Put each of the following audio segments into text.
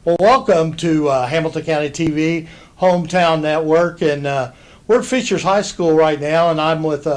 Well, welcome to Hamilton County TV, Hometown Network, and we're at Fishers High School right now, and I'm with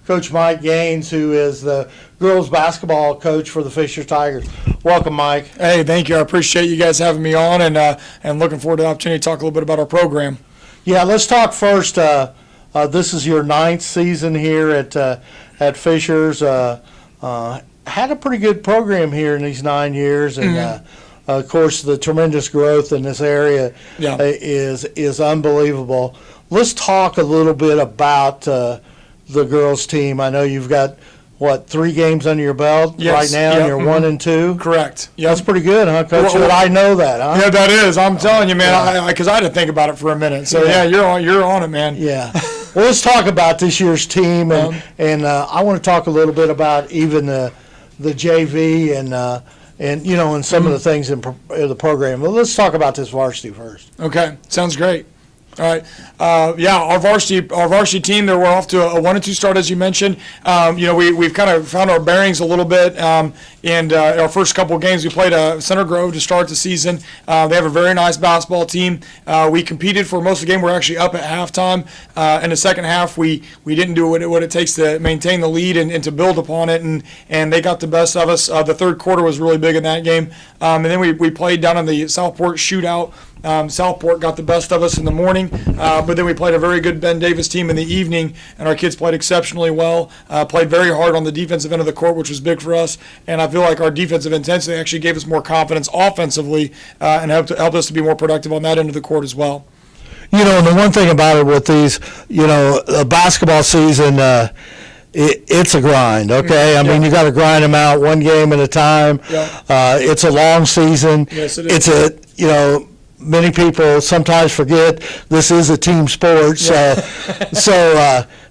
Coach Mike Gaines, who is the girls basketball coach for the Fishers Tigers. Welcome, Mike. Hey, thank you. I appreciate you guys having me on, and looking forward to the opportunity to talk a little bit about our program. Yeah, let's talk first. This is your 9th season here at Fishers. Had a pretty good program here in these 9 years, and of course, the tremendous growth in this area is unbelievable. Let's talk a little bit about the girls' team. I know you've got, 3 games under your belt right now, and you're 1-2? Correct. Yep. That's pretty good, huh, Coach? Well, I know that, huh? Yeah, that is. I'm telling you, man, because I had to think about it for a minute. So, you're on it, man. Yeah. Well, let's talk about this year's team, and I want to talk a little bit about even the JV and some of the things in the program. Well, let's talk about this varsity first. Okay, sounds great. All right. Our varsity team, we're off to a 1-2 start, as you mentioned. We've kind of found our bearings a little bit. And our first couple of games, we played Center Grove to start the season. They have a very nice basketball team. We competed for most of the game. We're actually up at halftime. In the second half, we didn't do what it takes to maintain the lead and to build upon it. And they got the best of us. The third quarter was really big in that game. And then we played down in the Southport shootout. Southport got the best of us in the morning, but then we played a very good Ben Davis team in the evening, and our kids played exceptionally well, played very hard on the defensive end of the court, which was big for us, and I feel like our defensive intensity actually gave us more confidence offensively and helped us to be more productive on that end of the court as well. And the one thing about it with these, a basketball season, it's a grind, okay? I mean, you got to grind them out one game at a time. Yeah. It's a long season. Yes, it is. It's many people sometimes forget this is a team sport, so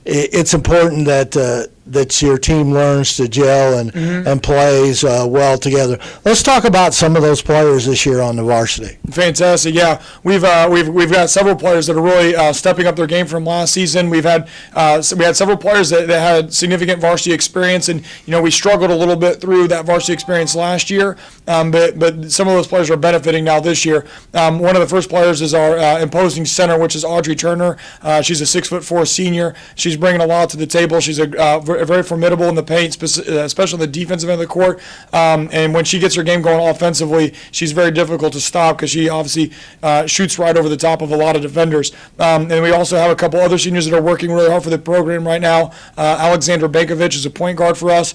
it's important that your team learns to gel and plays well together. Let's talk about some of those players this year on the varsity. Fantastic, yeah. We've got several players that are really stepping up their game from last season. We had several players that had significant varsity experience, and we struggled a little bit through that varsity experience last year, but some of those players are benefiting now this year. One of the first players is our imposing center, which is Audrey Turner. She's a 6'4" senior. She's bringing a lot to the table. She's very formidable in the paint, especially on the defensive end of the court. And when she gets her game going offensively, she's very difficult to stop because she obviously shoots right over the top of a lot of defenders. And we also have a couple other seniors that are working really hard for the program right now. Alexandra Bankovich is a point guard for us.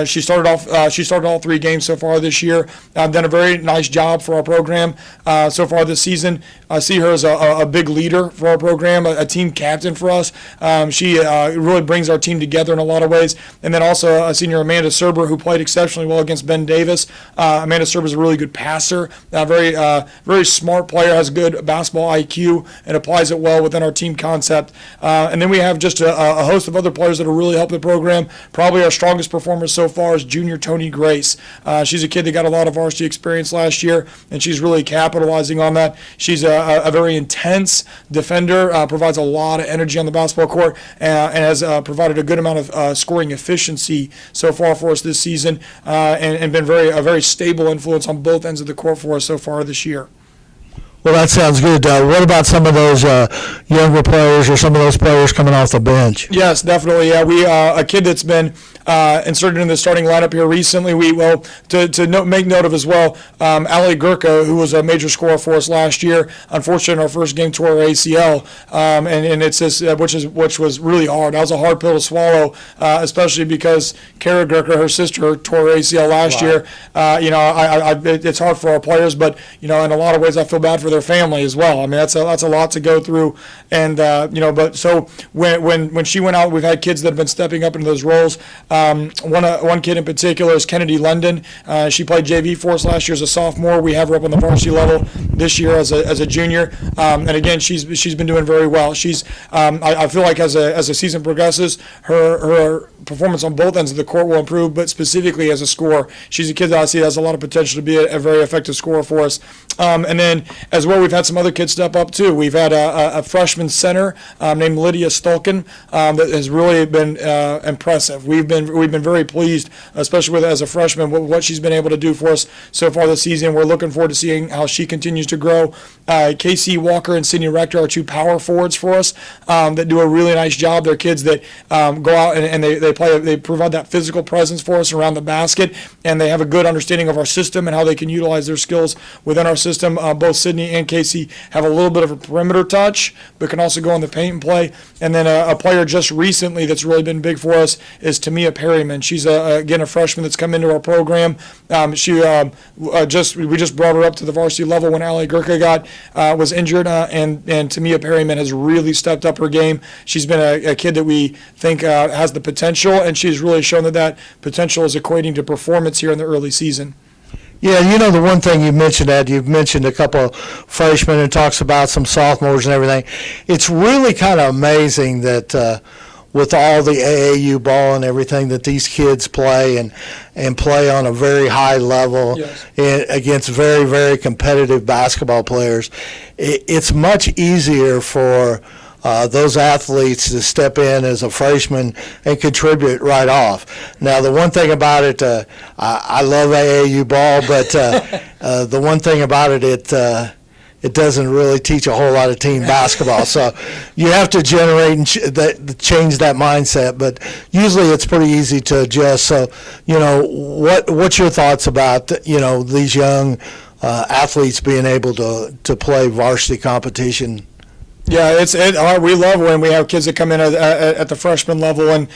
She started all 3 games so far this year. Done a very nice job for our program so far this season. I see her as a big leader for our program, a team captain for us. She really brings our team together in a lot of ways. And then also senior Amanda Serber, who played exceptionally well against Ben Davis. Amanda Serber is a really good passer, very smart player, has good basketball IQ, and applies it well within our team concept. And then we have just a host of other players that are really helping the program. Probably our strongest performer so far is junior Tony Grace. She's a kid that got a lot of varsity experience last year, and she's really capitalizing on that. She's a very intense defender, provides a lot of energy on the basketball court, and has provided a good amount of scoring efficiency so far for us this season, and been a very stable influence on both ends of the court for us so far this year. Well, that sounds good. What about some of those younger players or some of those players coming off the bench? Yes, definitely. Yeah, a kid that's been inserted in the starting lineup here recently. Make note of as well, Ali Gurka, who was a major scorer for us last year. Unfortunately, in our first game tore her ACL, and it's this, which was really hard. That was a hard pill to swallow, especially because Kara Gurka, her sister, tore her ACL last year. It's hard for our players, but in a lot of ways, I feel bad for their family as well. I mean, that's a lot to go through, and but so when she went out, we've had kids that have been stepping up into those roles. One kid in particular is Kennedy London. She played JV for us last year as a sophomore. We have her up on the varsity level this year as a junior, and again, she's been doing very well. She's I feel like as the season progresses, her performance on both ends of the court will improve, but specifically as a scorer, she's a kid that I see has a lot of potential to be a very effective scorer for us. And then as well, we've had some other kids step up too. We've had a freshman center named Lydia Stolkin that has really been impressive. We've been very pleased, especially with as a freshman, what she's been able to do for us so far this season. We're looking forward to seeing how she continues to grow. Casey Walker and Sydney Rector are two power forwards for us that do a really nice job. They're kids that go out and they provide that physical presence for us around the basket, and they have a good understanding of our system and how they can utilize their skills within our system. Both Sydney and Casey have a little bit of a perimeter touch, but can also go in the paint and play. And then a player just recently that's really been big for us is Tamia Perryman. She's again a freshman that's come into our program. We just brought her up to the varsity level when Allie Gurka was injured, and Tamia Perryman has really stepped up her game. She's been a kid that we think has the potential, and she's really shown that potential is equating to performance here in the early season. Yeah, the one thing you've mentioned a couple of freshmen and talks about some sophomores and everything. It's really kind of amazing that with all the AAU ball and everything that these kids play and play on a very high level. Yes. Against very, very competitive basketball players, it's much easier for those athletes to step in as a freshman and contribute right off. Now, the one thing about it, I love AAU ball, but the one thing about it, it doesn't really teach a whole lot of team basketball. So you have to generate and change that mindset. But usually it's pretty easy to adjust. So, what's your thoughts about, these young athletes being able to play varsity competition? Yeah, we love when we have kids that come in at the freshman level and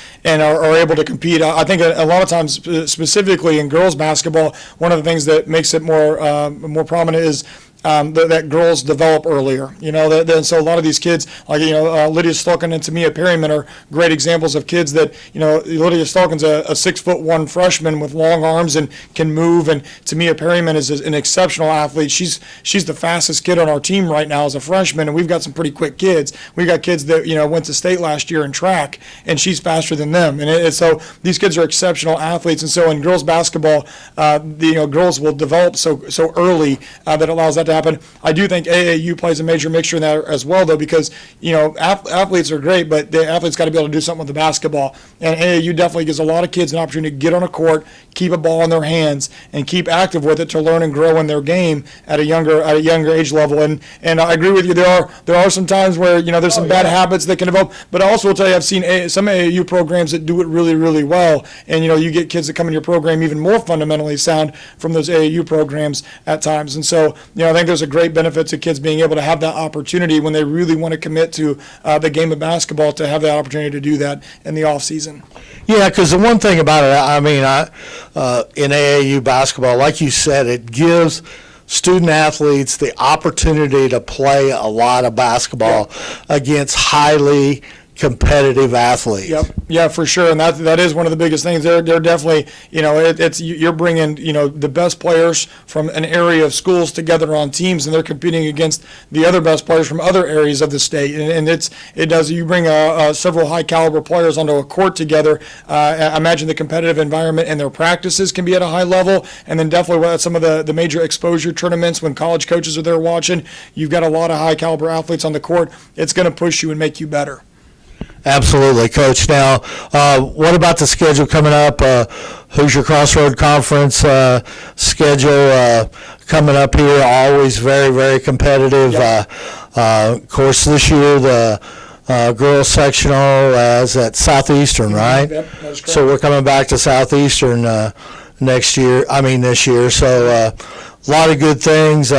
are able to compete. I think a lot of times, specifically in girls basketball, one of the things that makes it more prominent is that girls develop earlier. So a lot of these kids, like Lydia Stolkin and Tamia Perryman, are great examples of kids that Lydia Stolkin's a 6'1" freshman with long arms and can move, and Tamia Perryman is an exceptional athlete. She's the fastest kid on our team right now as a freshman, and we've got some pretty quick kids. We've got kids that went to state last year in track, and she's faster than them. And so these kids are exceptional athletes. And so in girls basketball, girls will develop so early that allows that to happen. I do think AAU plays a major mixture in that as well, though, because athletes are great, but the athletes got to be able to do something with the basketball. And AAU definitely gives a lot of kids an opportunity to get on a court, keep a ball in their hands, and keep active with it to learn and grow in their game at a younger age level. And I agree with you. There are some times where there's some bad habits that can develop, but I also will tell you I've seen some AAU programs that do it really, really well. And you get kids that come in your program even more fundamentally sound from those AAU programs at times. And so I think there's a great benefit to kids being able to have that opportunity when they really want to commit to the game of basketball, to have that opportunity to do that in the off season. Yeah, because the one thing about it, in AAU basketball, like you said, it gives student athletes the opportunity to play a lot of basketball against highly competitive athletes. Yep. Yeah, for sure. And that is one of the biggest things. They're definitely, you're bringing, the best players from an area of schools together on teams, and they're competing against the other best players from other areas of the state. And you bring several high caliber players onto a court together. I imagine the competitive environment and their practices can be at a high level. And then definitely at some of the major exposure tournaments when college coaches are there watching, you've got a lot of high caliber athletes on the court. It's going to push you and make you better. Absolutely, Coach. Now, what about the schedule coming up? Hoosier Crossroad Conference schedule coming up here, always very, very competitive. Yep. Of course, this year the girls sectional is at Southeastern, right? Yep, that is correct. So we're coming back to Southeastern this year. So a lot of good things.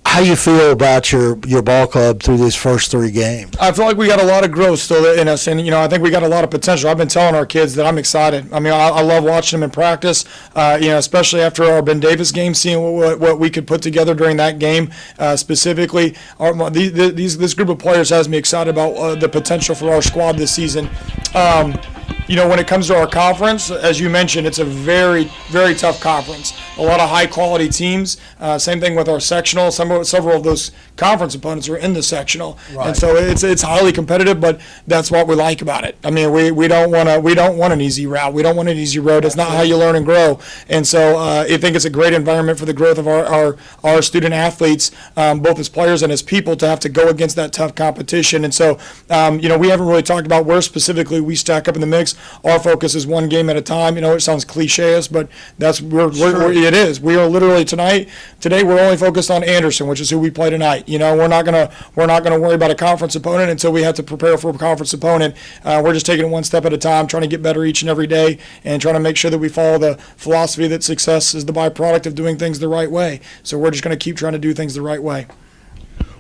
How you feel about your ball club through these first 3 games? I feel like we got a lot of growth still in us, and I think we got a lot of potential. I've been telling our kids that I'm excited. I love watching them in practice. Especially after our Ben Davis game, seeing what we could put together during that game. Specifically, this group of players has me excited about the potential for our squad this season. When it comes to our conference, as you mentioned, it's a very, very tough conference. a lot of high-quality teams. Same thing with our sectional. Several of those conference opponents are in the sectional, Right. and so it's highly competitive. But that's what we like about it. I mean, we don't want an easy route. We don't want an easy road. It's not how you learn and grow. And so I think it's a great environment for the growth of our student athletes, both as players and as people, to have to go against that tough competition. And so we haven't really talked about where specifically we stack up in the mix. Our focus is one game at a time. It sounds cliche-ish, but that's it is. We are literally today we're only focused on Anderson, which is who we play tonight. We're not gonna worry about a conference opponent until we have to prepare for a conference opponent. We're just taking it one step at a time, trying to get better each and every day, and trying to make sure that we follow the philosophy that success is the byproduct of doing things the right way. So we're just going to keep trying to do things the right way.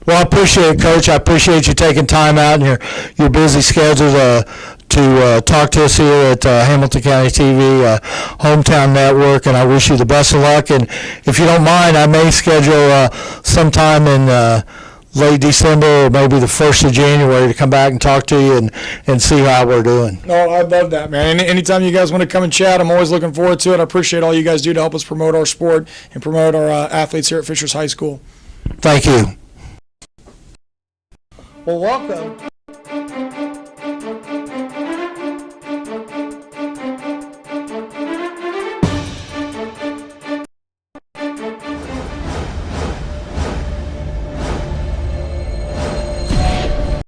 Well, I appreciate it, Coach. I appreciate you taking time out in your busy schedule to talk to us here at Hamilton County TV, Hometown Network, and I wish you the best of luck. And if you don't mind, I may schedule sometime in late December or maybe the 1st of January to come back and talk to you and see how we're doing. No, I'd love that, man. Anytime you guys want to come and chat, I'm always looking forward to it. I appreciate all you guys do to help us promote our sport and promote our athletes here at Fishers High School. Thank you. Well, welcome.